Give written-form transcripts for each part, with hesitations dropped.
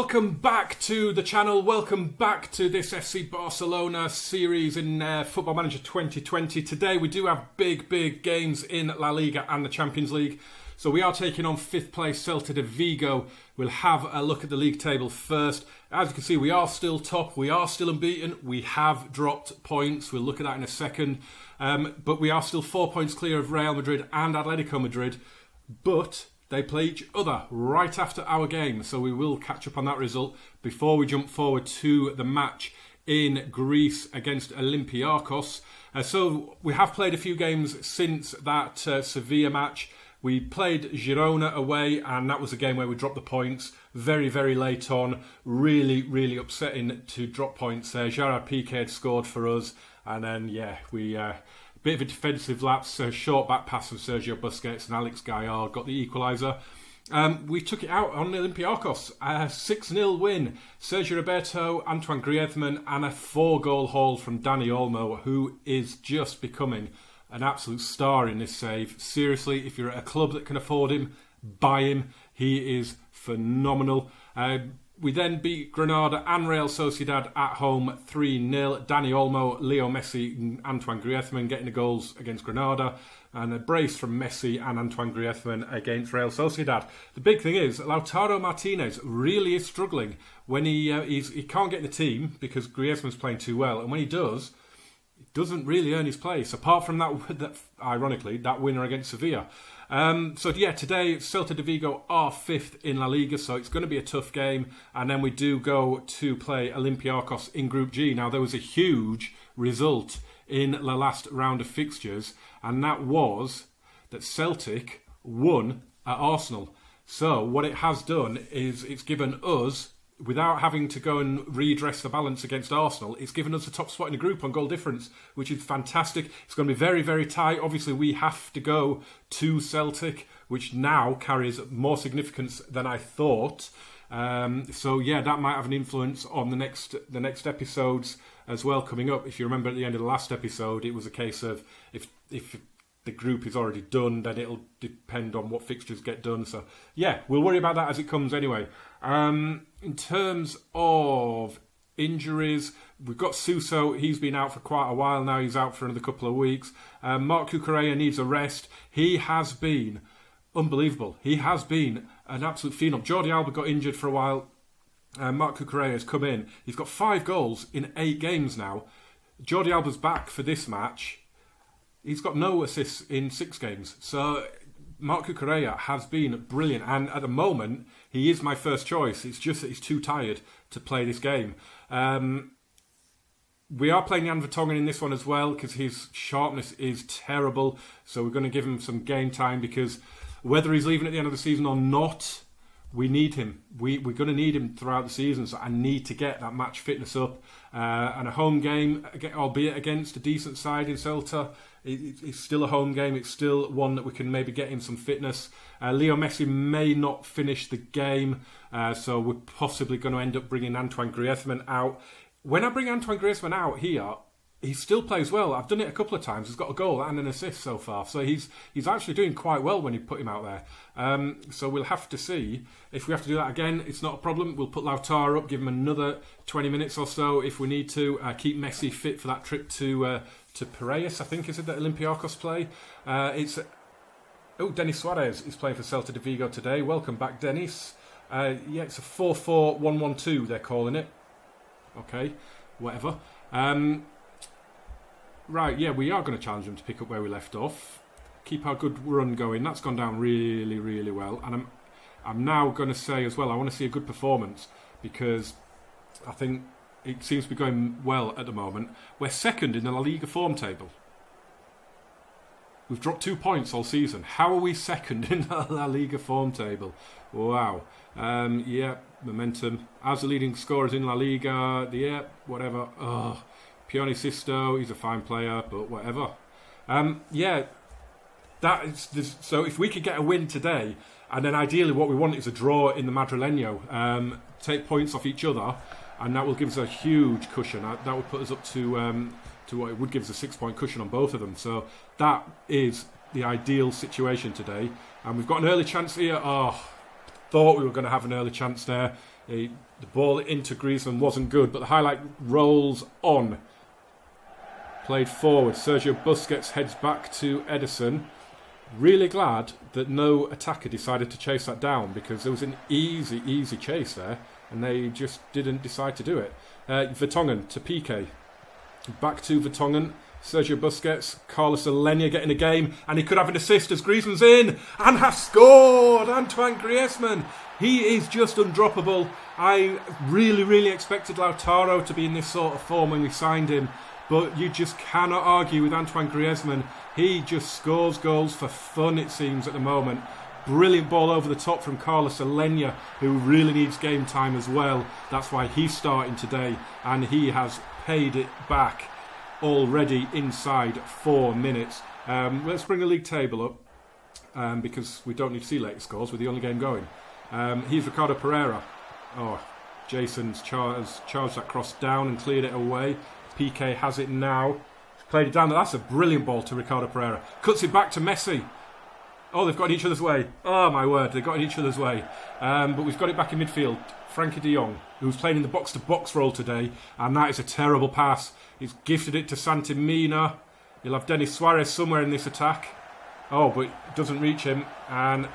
welcome back to the channel. Welcome back to this FC Barcelona series in Football Manager 2020. Today we do have big games in La Liga and the Champions League. So we are taking on 5th place Celta de Vigo. We'll have a look at the league table first. As you can see, we are still top. We are still unbeaten. We have dropped points. We'll look at that in a second. But we are still 4 points clear of Real Madrid and Atletico Madrid. But they play each other right after our game. So we will catch up on that result before we jump forward to the match in Greece against Olympiakos. So we have played a few games since that Sevilla match. We played Girona away, and that was a game where we dropped the points very late on. Really upsetting to drop points there. Gerard Piqué had scored for us, and then, we... bit of a defensive lapse, a short back pass from Sergio Busquets and Alex Gaillard got the equaliser. We took it out on Olympiakos. A 6-0 win. Sergio Roberto, Antoine Griezmann, and a 4-goal haul from Dani Olmo, who is just becoming an absolute star in this save. Seriously, if you're at a club that can afford him, buy him. He is phenomenal. We then beat Granada and Real Sociedad at home 3-0. Dani Olmo, Leo Messi and Antoine Griezmann getting the goals against Granada, and a brace from Messi and Antoine Griezmann against Real Sociedad. The big thing is Lautaro Martinez really is struggling when he can't get in the team because Griezmann's playing too well, and when he does, he doesn't really earn his place, apart from that ironically, that winner against Sevilla. Today Celta de Vigo are 5th in La Liga, so it's going to be a tough game. And then we do go to play Olympiakos in Group G. Now, there was a huge result in the last round of fixtures, and that was that Celtic won at Arsenal. So what it has done is it's given us, without having to go and redress the balance against Arsenal, it's given us the top spot in the group on goal difference, which is fantastic. It's going to be very tight. Obviously, we have to go to Celtic, which now carries more significance than I thought. That might have an influence on the next episodes as well coming up. If you remember at the end of the last episode, it was a case of if the group is already done, then it'll depend on what fixtures get done. So, we'll worry about that as it comes anyway. In terms of injuries, we've got Suso. He's been out for quite a while now. He's out for another couple of weeks. Marc Cucurella needs a rest. He has been unbelievable. He has been an absolute phenom. Jordi Alba got injured for a while. Marc Cucurella has come in. He's got 5 goals in 8 games now. Jordi Alba's back for this match. He's got no assists in 6 games. So Marc Cucurella has been brilliant. And at the moment, he is my first choice. It's just that he's too tired to play this game. We are playing Jan Vertonghen in this one as well because his sharpness is terrible. So we're going to give him some game time because whether he's leaving at the end of the season or not, we need him. We're going to need him throughout the season, so I need to get that match fitness up. And a home game, albeit against a decent side in Celta, it's still a home game. It's still one that we can maybe get him some fitness. Leo Messi may not finish the game, so we're possibly going to end up bringing Antoine Griezmann out. When I bring Antoine Griezmann out here, he still plays well. I've done it a couple of times. He's got a goal and an assist so far. So he's actually doing quite well when you put him out there. So we'll have to see. If we have to do that again, it's not a problem. We'll put Lautaro up, give him another 20 minutes or so if we need to. Keep Messi fit for that trip to Piraeus, I think, is it, that Olympiakos play? Denis Suarez is playing for Celta de Vigo today. Welcome back, Denis. It's a 4-4-1-1-2, they're calling it. Okay, whatever. We are going to challenge them to pick up where we left off. Keep our good run going. That's gone down really well. And I'm now going to say as well, I want to see a good performance because I think it seems to be going well at the moment. We're 2nd in the La Liga form table. We've dropped 2 points all season. How are we 2nd in the La Liga form table? Wow. Momentum. As the leading scorers in La Liga, whatever. Pione Sisto, he's a fine player, but whatever. So if we could get a win today, and then ideally what we want is a draw in the Madrileño, take points off each other, and that will give us a huge cushion. That would put us up to what it would give us a 6-point cushion on both of them. So that is the ideal situation today. And we've got an early chance here. Thought we were going to have an early chance there. The ball into Griezmann wasn't good, but the highlight rolls on. Played forward. Sergio Busquets heads back to Ederson. Really glad that no attacker decided to chase that down, because there was an easy chase there, and they just didn't decide to do it. Vertonghen to Piqué. Back to Vertonghen. Sergio Busquets, Carlos Alenia getting a game, and he could have an assist as Griezmann's in and has scored. Antoine Griezmann, he is just undroppable. I really expected Lautaro to be in this sort of form when we signed him, but you just cannot argue with Antoine Griezmann. He just scores goals for fun, it seems, at the moment. Brilliant ball over the top from Carlos Alenia, who really needs game time as well. That's why he's starting today, and he has paid it back already inside 4 minutes. Let's bring the league table up, because we don't need to see later scores. We're the only game going. Here's Ricardo Pereira. Oh, Jason's charged that cross down and cleared it away. Piqué has it now. Played it down. That's a brilliant ball to Ricardo Pereira. Cuts it back to Messi. Oh, they've got in each other's way. Oh, my word, they've got in each other's way. But we've got it back in midfield. Frankie de Jong, who's playing in the box-to-box role today, and that is a terrible pass. He's gifted it to Santimina. You'll have Denis Suarez somewhere in this attack. Oh, but it doesn't reach him. And,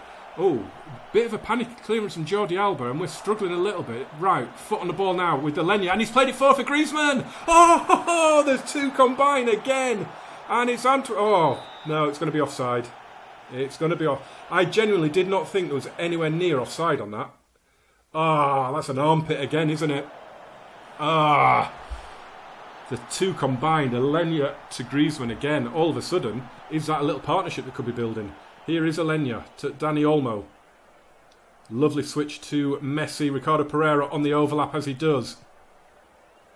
bit of a panic clearance from Jordi Alba, and we're struggling a little bit. Right, foot on the ball now with Alenia, and he's played it forward for Griezmann. Oh, there's two combined again. And it's oh, no, it's going to be offside. It's going to be off. I genuinely did not think there was anywhere near offside on that. That's an armpit again, isn't it? The two combined, Alenia to Griezmann again. All of a sudden, is that a little partnership that could be building? Here is Alenia to Dani Olmo. Lovely switch to Messi. Ricardo Pereira on the overlap as he does.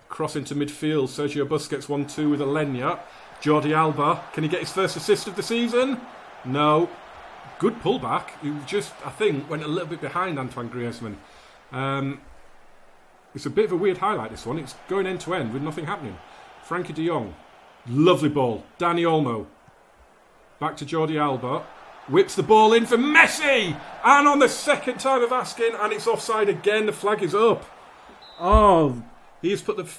Cross into midfield. Sergio Busquets 1-2 with Alenia. Jordi Alba, can he get his first assist of the season? No. Good pullback. He just, I think, went a little bit behind Antoine Griezmann. It's a bit of a weird highlight, this one. It's going end to end with nothing happening. Frankie de Jong. Lovely ball. Dani Olmo. Back to Jordi Alba. Whips the ball in for Messi! And on the second time of asking, and it's offside again. The flag is up. Oh, he's put the...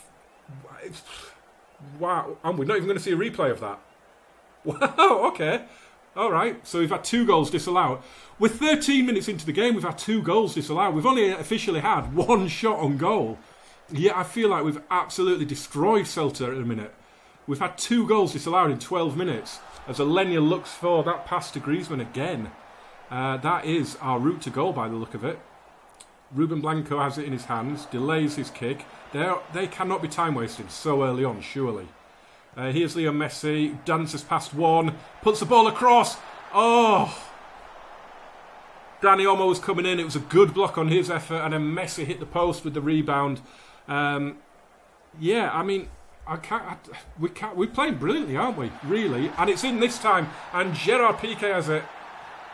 Wow. And we're not even going to see a replay of that. Wow, okay. All right, so we've had 2 goals disallowed. We're 13 minutes into the game, we've had 2 goals disallowed. We've only officially had 1 shot on goal. Yeah, I feel like we've absolutely destroyed Celta at the minute. We've had 2 goals disallowed in 12 minutes as Alenia looks for that pass to Griezmann again. That is our route to goal by the look of it. Ruben Blanco has it in his hands, delays his kick. They cannot be time wasted so early on, surely. Here's Leo Messi, dances past one, puts the ball across. Oh! Dani Olmo was coming in, it was a good block on his effort, and then Messi hit the post with the rebound. Yeah, I mean, we're playing brilliantly, aren't we? Really? And it's in this time, and Gerard Piqué has it.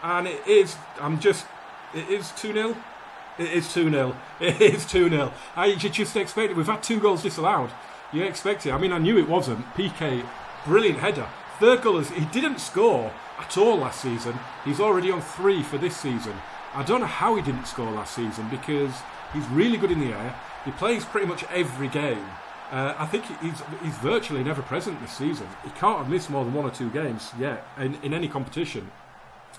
And it is 2-0. It is 2-0. It is 2-0. You just expect it. We've had 2 goals disallowed. You expect it. I mean, I knew it wasn't. Piqué, brilliant header. 3rd goal, he didn't score at all last season. He's already on 3 for this season. I don't know how he didn't score last season, because he's really good in the air. He plays pretty much every game. I think he's virtually never present this season. He can't have missed more than 1 or 2 games yet in any competition.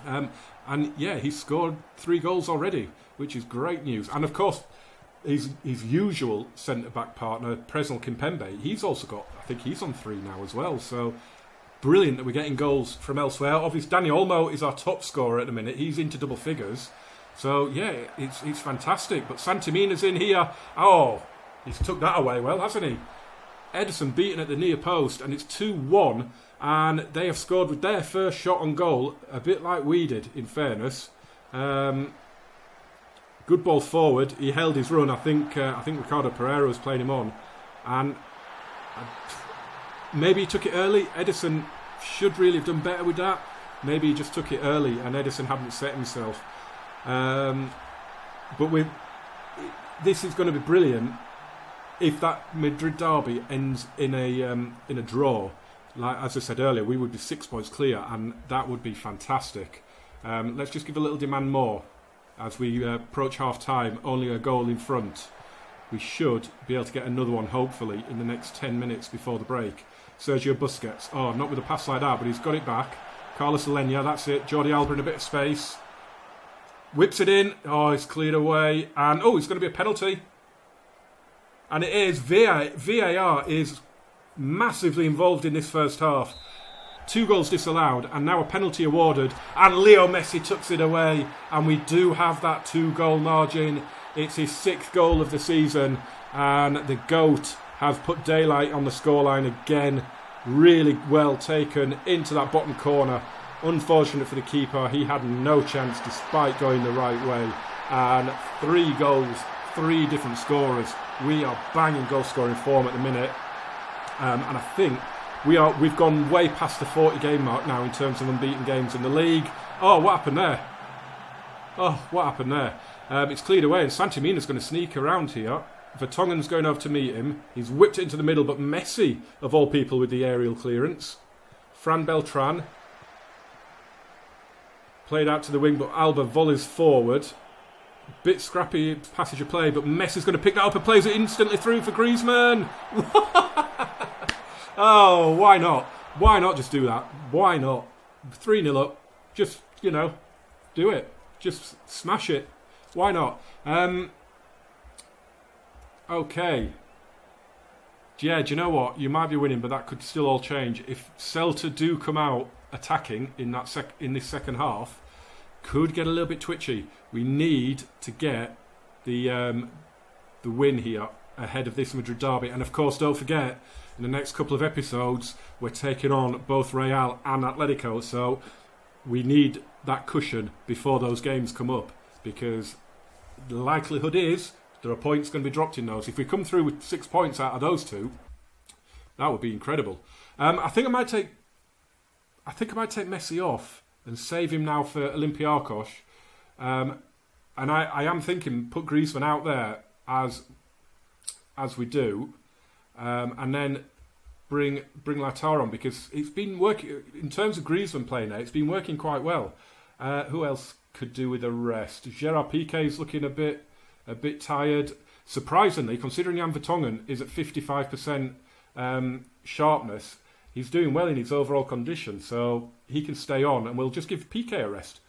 And yeah, he's scored 3 goals already, which is great news. And of course, his usual centre-back partner, Presnel Kimpembe, he's also got, I think he's on 3 now as well. So brilliant that we're getting goals from elsewhere. Obviously, Dani Olmo is our top scorer at the minute. He's into double figures. So yeah, it's fantastic. But Santimina's in here. Oh, he's took that away well, hasn't he? Ederson beaten at the near post, and it's 2-1. And they have scored with their first shot on goal, a bit like we did, in fairness. Good ball forward. He held his run. I think Ricardo Pereira was playing him on, and maybe he took it early. Ederson should really have done better with that. Maybe he just took it early, and Ederson hadn't set himself. But this is going to be brilliant if that Madrid derby ends in a draw. Like as I said earlier, we would be 6 points clear, and that would be fantastic. Let's just give a little demand more. as we approach half-time, only a goal in front. We should be able to get another one, hopefully, in the next 10 minutes before the break. Sergio Busquets. Oh, not with a pass like that, but he's got it back. Carlos Alenia, that's it. Jordi Alba in a bit of space. Whips it in. Oh, it's cleared away. And, it's going to be a penalty. And it is. VAR is massively involved in this first half. 2 goals disallowed, and now a penalty awarded. And Leo Messi tucks it away. And we do have that 2-goal margin. It's his 6th goal of the season. And the GOAT has put daylight on the scoreline again. Really well taken into that bottom corner. Unfortunate for the keeper, he had no chance despite going the right way. And 3 goals, 3 different scorers. We are banging goal scoring form at the minute. And I think we've gone way past the 40 game mark now in terms of unbeaten games in the league. Oh, what happened there? It's cleared away, and Santimina's going to sneak around here. Vertonghen's going over to meet him. He's whipped it into the middle, but Messi, of all people, with the aerial clearance. Fran Beltran. Played out to the wing, but Alba volleys forward. Bit scrappy passage of play, but Messi's going to pick that up and plays it instantly through for Griezmann. Oh, why not? Why not just do that? Why not? 3-0 up. Just, do it. Just smash it. Why not? Okay. Yeah, do you know what? You might be winning, but that could still all change. If Celta do come out attacking in this second half, could get a little bit twitchy. We need to get the win here ahead of this Madrid derby. And of course, don't forget, in the next couple of episodes, we're taking on both Real and Atletico. So we need that cushion before those games come up, because the likelihood is there are points going to be dropped in those. If we come through with 6 points out of those 2, that would be incredible. I think I might take Messi off and save him now for Olympiakos. And I am thinking put Griezmann out there as we do, and then bring Lautaro on, because it's been working in terms of Griezmann playing there. It's been working quite well. Who else could do with a rest? Gerard Piqué is looking a bit tired. Surprisingly, considering Jan Vertonghen is at 55% sharpness, he's doing well in his overall condition, so he can stay on, and we'll just give Piqué a rest.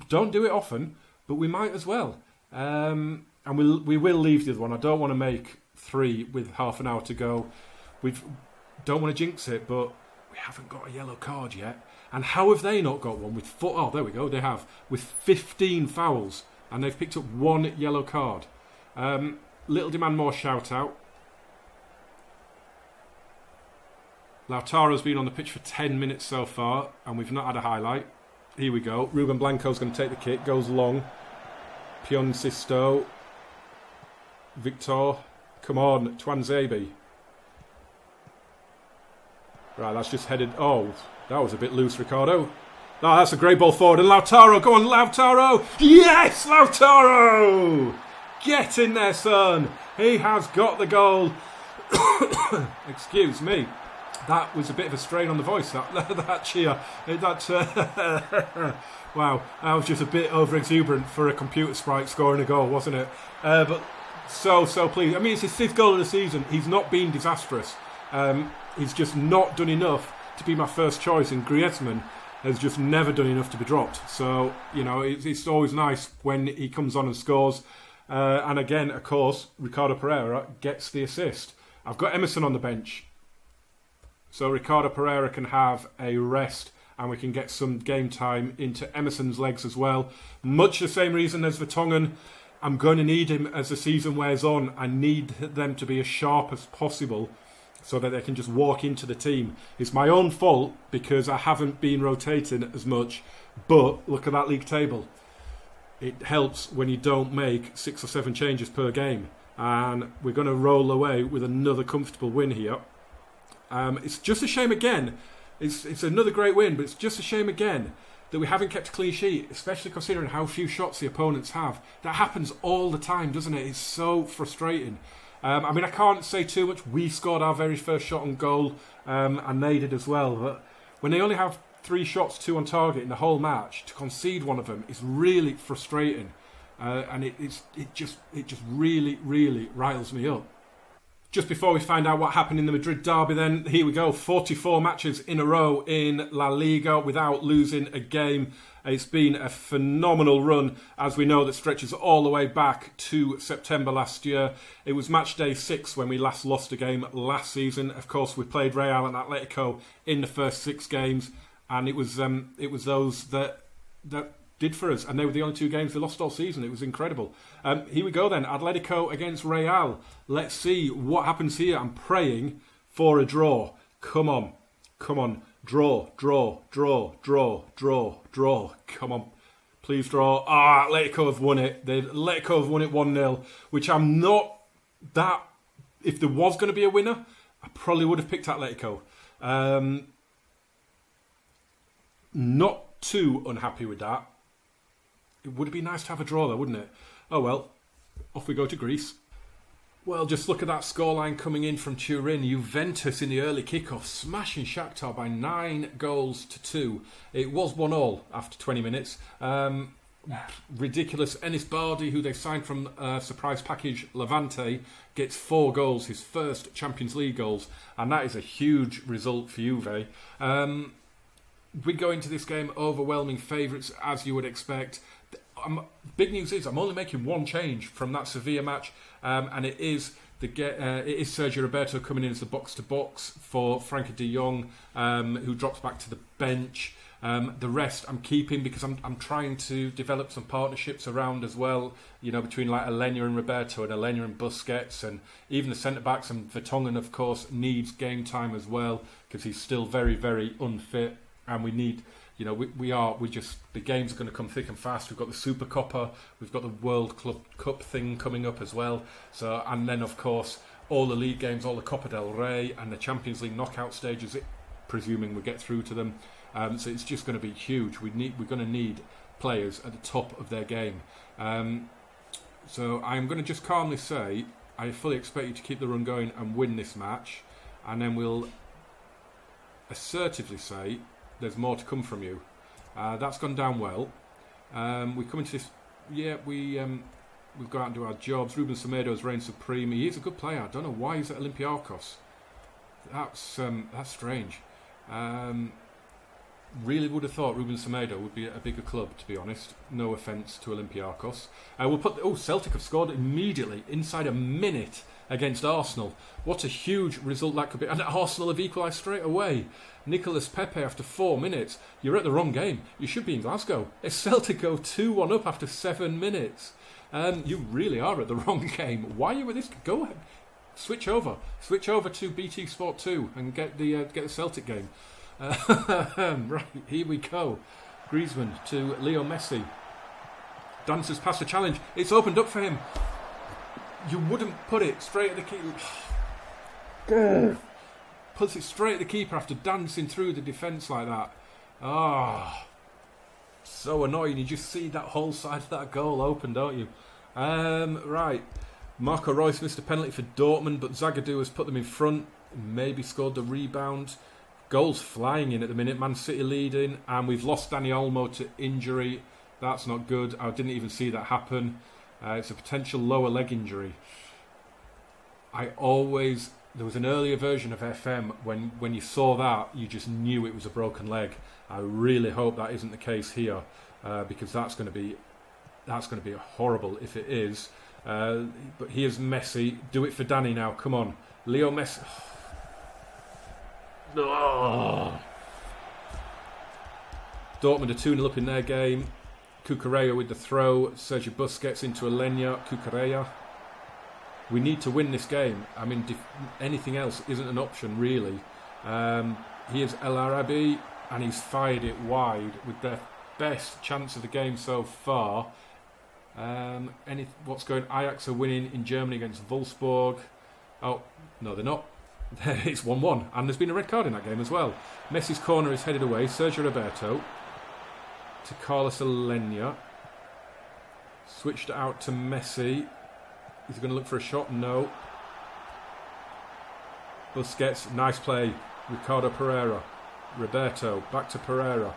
Don't do it often, but we might as well. And we will leave the other one. I don't want to make 3 with half an hour to go. We don't want to jinx it, but we haven't got a yellow card yet. And how have they not got one? Oh, there we go. They have, with 15 fouls. And they've picked up 1 yellow card. Little demand more shout out. Lautaro's been on the pitch for 10 minutes so far, and we've not had a highlight. Here we go. Ruben Blanco's going to take the kick. Goes long. Pion Sisto. Victor. Come on, Twanzebe. Right, that's just headed. Oh, that was a bit loose, Ricardo. Oh, that's a great ball forward. And Lautaro, go on, Lautaro! Yes, Lautaro! Get in there, son. He has got the goal. Excuse me. That was a bit of a strain on the voice, that cheer. Wow, that was just a bit over-exuberant for a computer sprite scoring a goal, wasn't it? But so pleased. I mean, it's his 5th goal of the season. He's not been disastrous. He's just not done enough to be my first choice, and Griezmann has just never done enough to be dropped. So, it's always nice when he comes on and scores. And again, of course, Ricardo Pereira gets the assist. I've got Emerson on the bench. So Ricardo Pereira can have a rest, and we can get some game time into Emerson's legs as well. Much the same reason as Vertonghen. I'm going to need him as the season wears on. I need them to be as sharp as possible so that they can just walk into the team. It's my own fault because I haven't been rotating as much, but look at that league table. It helps when you don't make 6 or 7 changes per game, and we're going to roll away with another comfortable win here. It's just a shame again. It's another great win, but it's just a shame again that we haven't kept a clean sheet, especially considering how few shots the opponents have. That happens all the time, doesn't it? It's so frustrating. I mean, I can't say too much. We scored our very first shot on goal, and they did as well. But when they only have 3 shots, 2 on target in the whole match. To concede one of them is really frustrating, and it just really, really riles me up. Just before we find out what happened in the Madrid derby then, here we go. 44 matches in a row in La Liga without losing a game. It's been a phenomenal run, as we know, that stretches all the way back to September last year. It was match day 6 when we last lost a game last season. Of course, we played Real and Atletico in the first 6 games, and it was those that did for us, and they were the only 2 games we lost all season. It was incredible. Here we go then, Atletico against Real. Let's see what happens here. I'm praying for a draw. Come on. Draw. Come on. Please draw. Atletico have won it. Atletico have won it 1-0, which I'm not that... If there was going to be a winner, I probably would have picked Atletico. Not too unhappy with that. It would be nice to have a draw though, wouldn't it? Oh well, off we go to Greece. Well, just look at that scoreline coming in from Turin. Juventus in the early kickoff, smashing Shakhtar by 9-2. It was 1-1 after 20 minutes. Ridiculous. Enis Bardi, who they signed from surprise package Levante, gets 4 goals, his first Champions League goals, and that is a huge result for Juve. We go into this game overwhelming favourites, as you would expect. Big news is I'm only making 1 change from that Sevilla match, and it is Sergio Roberto coming in as the box-to-box for Frankie de Jong, who drops back to the bench. The rest I'm keeping because I'm trying to develop some partnerships around as well, between like Alenya and Roberto and Alenya and Busquets, and even the centre-backs, and Vertonghen, of course, needs game time as well because he's still very, very unfit, and we need... the games are going to come thick and fast. We've got the Super Coppa, we've got the World Club Cup thing coming up as well. So, and then of course all the league games, all the Copa del Rey and the Champions League knockout stages, presuming we get through to them. So it's just going to be huge. We're going to need players at the top of their game. So I'm going to just calmly say I fully expect you to keep the run going and win this match, and then we'll assertively say there's more to come from you. That's gone down well. We come into this... Yeah, we've gone out and do our jobs. Ruben Semedo's reigned supreme. He is a good player. I don't know why he's at Olympiakos. That's strange. Really would have thought Ruben Semedo would be at a bigger club, to be honest. No offence to Olympiakos. Celtic have scored immediately inside a minute against Arsenal. What a huge result that could be. And Arsenal have equalised straight away. Nicolas Pepe after 4 minutes. You're at the wrong game. You should be in Glasgow. It's Celtic go 2-1 up after 7 minutes. You really are at the wrong game. Why are you with this? Go ahead. Switch over to BT Sport 2 and get the Celtic game. Right, here we go. Griezmann to Leo Messi. Dances past the challenge. It's opened up for him. You wouldn't put it straight at the keeper. Puts it straight at the keeper after dancing through the defence like that. So annoying. You just see that whole side of that goal open, don't you? Right. Marco Reus missed a penalty for Dortmund, but Zagadou has put them in front. Maybe scored the rebound. Goals flying in at the minute. Man City leading, and we've lost Dani Olmo to injury. That's not good. I didn't even see that happen. It's a potential lower leg injury. There was an earlier version of FM when you saw that, you just knew it was a broken leg. I really hope that isn't the case here, because that's going to be horrible if it is. But here's Messi. Do it for Danny now. Come on, Leo Messi. Dortmund are 2-0 up in their game. Cucurella with the throw. Sergio Busquets into Alenya. Cucurella. We need to win this game. I mean, anything else isn't an option, really. Here's El Arabi, and he's fired it wide with their best chance of the game so far. What's going? Ajax are winning in Germany against Wolfsburg. Oh, no, they're not. It's 1-1, and there's been a red card in that game as well. Messi's corner is headed away. Sergio Roberto to Carlos Alenya. Switched out to Messi. Is he going to look for a shot? No. Busquets, nice play. Ricardo Pereira. Roberto, back to Pereira.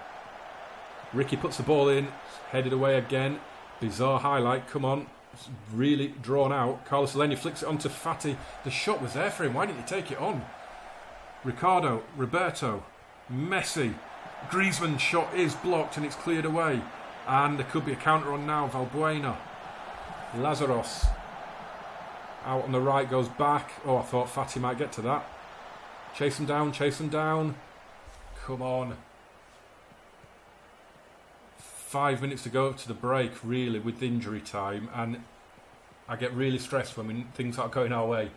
Ricky puts the ball in, headed away again. Bizarre highlight, come on. It's really drawn out. Carlos Eleni flicks it onto Fati. The shot was there for him, why didn't he take it on? Ricardo, Roberto, Messi. Griezmann's shot is blocked and it's cleared away. And there could be a counter on now, Valbuena. Lazaros. Out on the right, goes back. Oh, I thought Fati might get to that. Chase him down, chase him down. Come on. 5 minutes to go to the break, really, with injury time. And I get really stressed when things aren't going our way.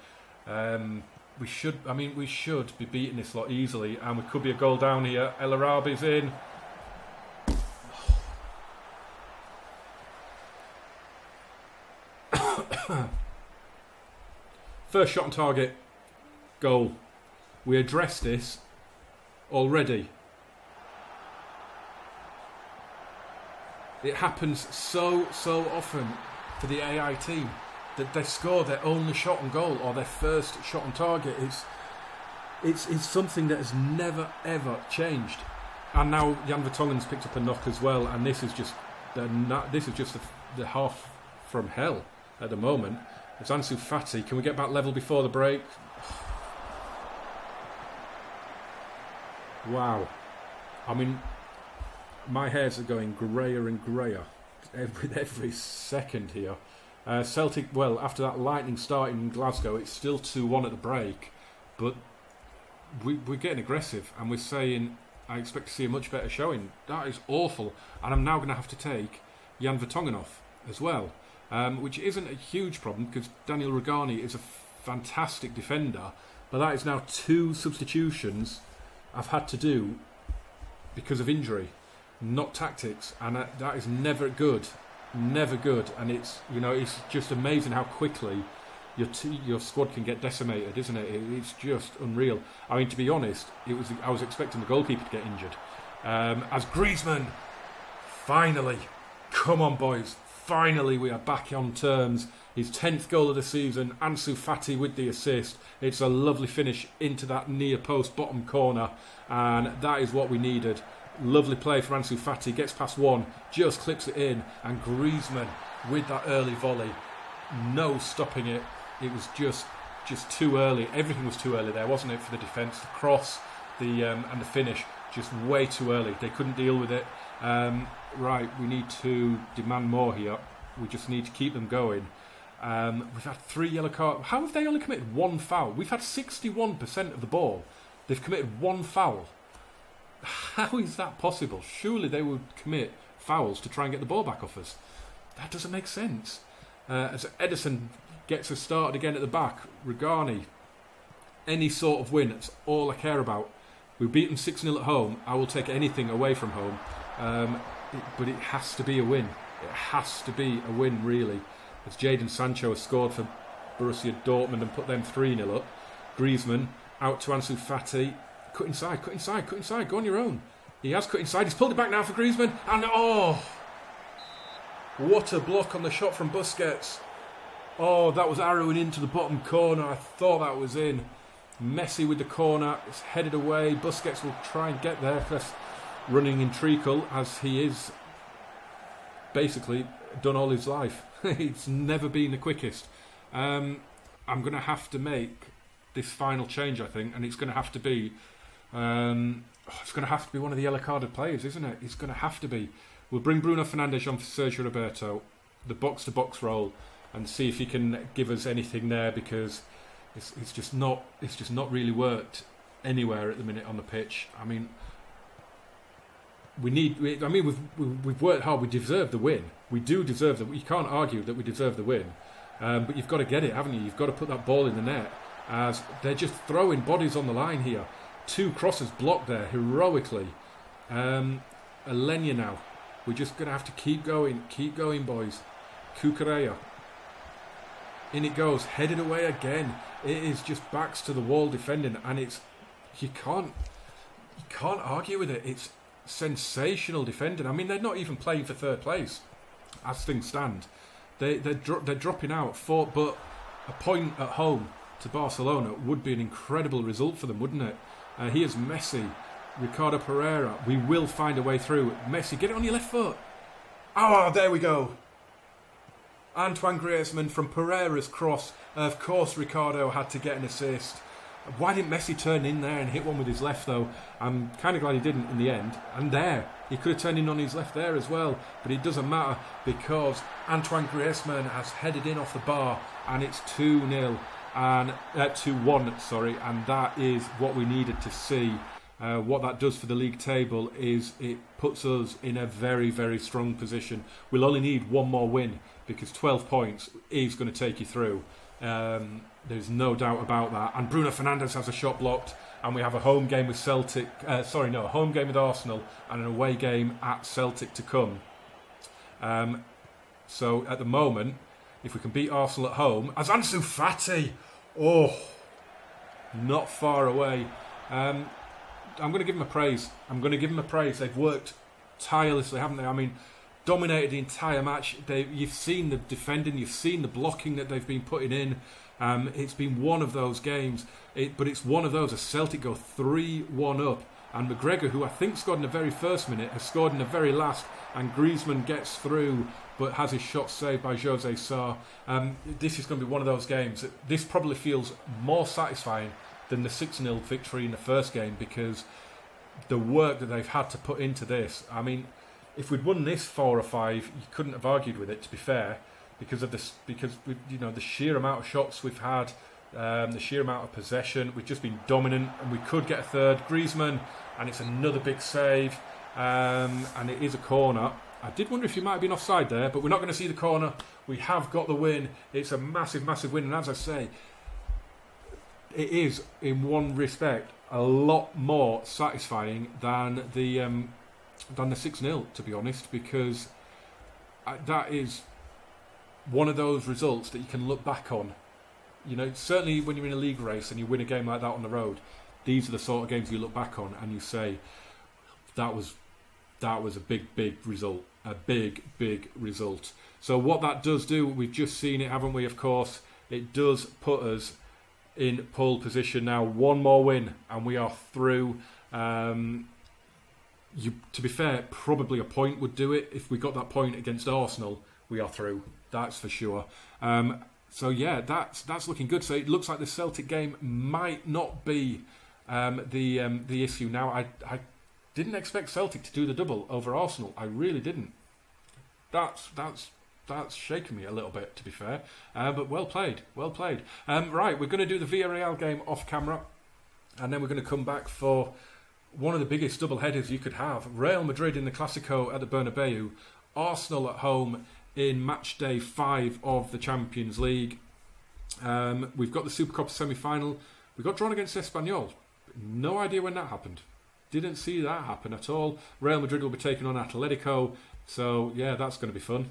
We should be beating this lot easily. And we could be a goal down here. El Arabi's in. First shot on target, goal. We addressed this already. It happens so often for the AI team that they score their only shot on goal or their first shot on target. It's something that has never ever changed. And now Jan Vertonghen's picked up a knock as well, and this is just the half from hell at the moment. It's Ansu Fati. Can we get back level before the break? Wow. I mean, my hairs are going greyer and greyer every second here. Celtic, well, after that lightning start in Glasgow, it's still 2-1 at the break, but we're getting aggressive, and we're saying, I expect to see a much better showing. That is awful, and I'm now going to have to take Jan Vertonghen off as well. Which isn't a huge problem because Daniel Rugani is a fantastic defender, but that is now 2 substitutions I've had to do because of injury, not tactics, and that is never good, and it's just amazing how quickly your squad can get decimated, isn't it? It's just unreal. I mean, to be honest, I was expecting the goalkeeper to get injured. As Griezmann, finally, come on boys. Finally, we are back on terms. His 10th goal of the season. Ansu Fati with the assist. It's a lovely finish into that near post bottom corner. And that is what we needed. Lovely play from Ansu Fati. Gets past one. Just clips it in. And Griezmann with that early volley. No stopping it. It was just too early. Everything was too early there, wasn't it, for the defence? The cross and the finish. Just way too early. They couldn't deal with it. Right, we need to demand more here. We just need to keep them going. We've had 3 yellow cards. How have they only committed 1 foul? We've had 61% of the ball. They've committed 1 foul. How is that possible? Surely they would commit fouls to try and get the ball back off us. That doesn't make sense. As Edison gets us started again at the back, Rugani, any sort of win, that's all I care about. We beat them 6-0 at home. I will take anything away from home. But it has to be a win. It has to be a win, really. As Jadon Sancho has scored for Borussia Dortmund and put them 3-0 up. Griezmann out to Ansu Fati. Cut inside. Go on your own. He has cut inside. He's pulled it back now for Griezmann. And what a block on the shot from Busquets. Oh, that was arrowing into the bottom corner. I thought that was in. Messi with the corner. It's headed away. Busquets will try and get there. Running in treacle, as he is basically done all his life. It's never been the quickest. I'm going to have to make this final change, I think, and it's going to have to be one of the yellow carded players, isn't it? It's going to have to be. We'll bring Bruno Fernandes on for Sergio Roberto, the box-to-box role, and see if he can give us anything there, because it's just not really worked anywhere at the minute on the pitch. I mean, we've worked hard. We deserve the win. We do deserve you can't argue that we deserve the win. But you've got to get it, haven't you? You've got to put that ball in the net, as they're just throwing bodies on the line here. 2 crosses blocked there heroically. Alenia now. We're just going to have to keep going, boys. Cucurella. In it goes, headed away again. It is just backs to the wall defending, and you can't argue with it. It's sensational defending. I mean, they're not even playing for 3rd place as things stand. They're dropping out but a point at home to Barcelona would be an incredible result for them, wouldn't it? Here's Messi. Ricardo Pereira. We will find a way through. Messi, get it on your left foot. Oh, there we go. Antoine Griezmann from Pereira's cross. Of course, Ricardo had to get an assist. Why didn't Messi turn in there and hit one with his left, though? I'm kind of glad he didn't in the end. And there, he could have turned in on his left there as well. But it doesn't matter because Antoine Griezmann has headed in off the bar and it's 2-0 and 2-1, sorry. And that is what we needed to see. What that does for the league table is it puts us in a very, very strong position. We'll only need one more win because 12 points is going to take you through. There's no doubt about that. And Bruno Fernandes has a shot blocked, and we have a home game with Celtic. A home game with Arsenal and an away game at Celtic to come. So at the moment, if we can beat Arsenal at home, as Ansu Fati, not far away. I'm going to give him a praise. They've worked tirelessly, haven't they? I mean, dominated the entire match. You've seen the defending, you've seen the blocking that they've been putting in. It's been one of those games, but it's one of those. As Celtic go 3-1 up, and McGregor, who I think scored in the very first minute, has scored in the very last, and Griezmann gets through, but has his shot saved by Jose Sarr. This is going to be one of those games. This probably feels more satisfying than the 6-0 victory in the first game because the work that they've had to put into this. I mean, if we'd won this 4 or 5, you couldn't have argued with it, to be fair, because of this, the sheer amount of shots we've had, the sheer amount of possession. We've just been dominant, and we could get a third. Griezmann, and it's another big save, and it is a corner. I did wonder if he might have been offside there, but we're not going to see the corner. We have got the win. It's a massive, massive win, and as I say, it is, in one respect, a lot more satisfying than the 6-0, to be honest, because that is one of those results that you can look back on. Certainly when you're in a league race and you win a game like that on the road, these are the sort of games you look back on and you say, that was a big, big result. A big, big result. So what that does do, we've just seen it, haven't we, of course, it does put us in pole position now. One more win and we are through. To be fair, probably a point would do it. If we got that point against Arsenal, we are through. That's for sure. So yeah, that's looking good. So it looks like the Celtic game might not be the issue now. I didn't expect Celtic to do the double over Arsenal. I really didn't. That's shaken me a little bit, to be fair. But well played. Right, we're going to do the Villarreal game off camera, and then we're going to come back for one of the biggest double headers you could have. Real Madrid in the Clásico at the Bernabeu, Arsenal at home in match day 5 of the Champions League. We've got the Supercopa semi-final. We got drawn against Espanyol. No idea when that happened. Didn't see that happen at all. Real Madrid will be taking on Atletico. So, yeah, that's going to be fun.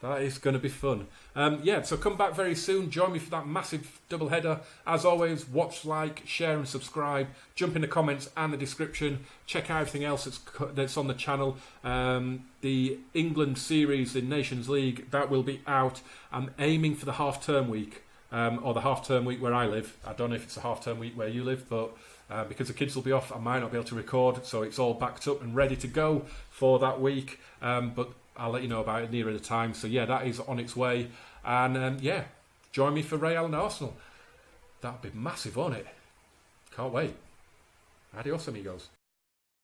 That is going to be fun. So come back very soon. Join me for that massive double header. As always, watch, like, share and subscribe. Jump in the comments and the description. Check out everything else that's on the channel. The England series in Nations League, that will be out. I'm aiming for the half-term week, or the half-term week where I live. I don't know if it's a half-term week where you live, but because the kids will be off, I might not be able to record. So it's all backed up and ready to go for that week. But I'll let you know about it nearer the time. So yeah, that is on its way. And join me for Real and Arsenal. That'll be massive, won't it? Can't wait. Adios, amigos.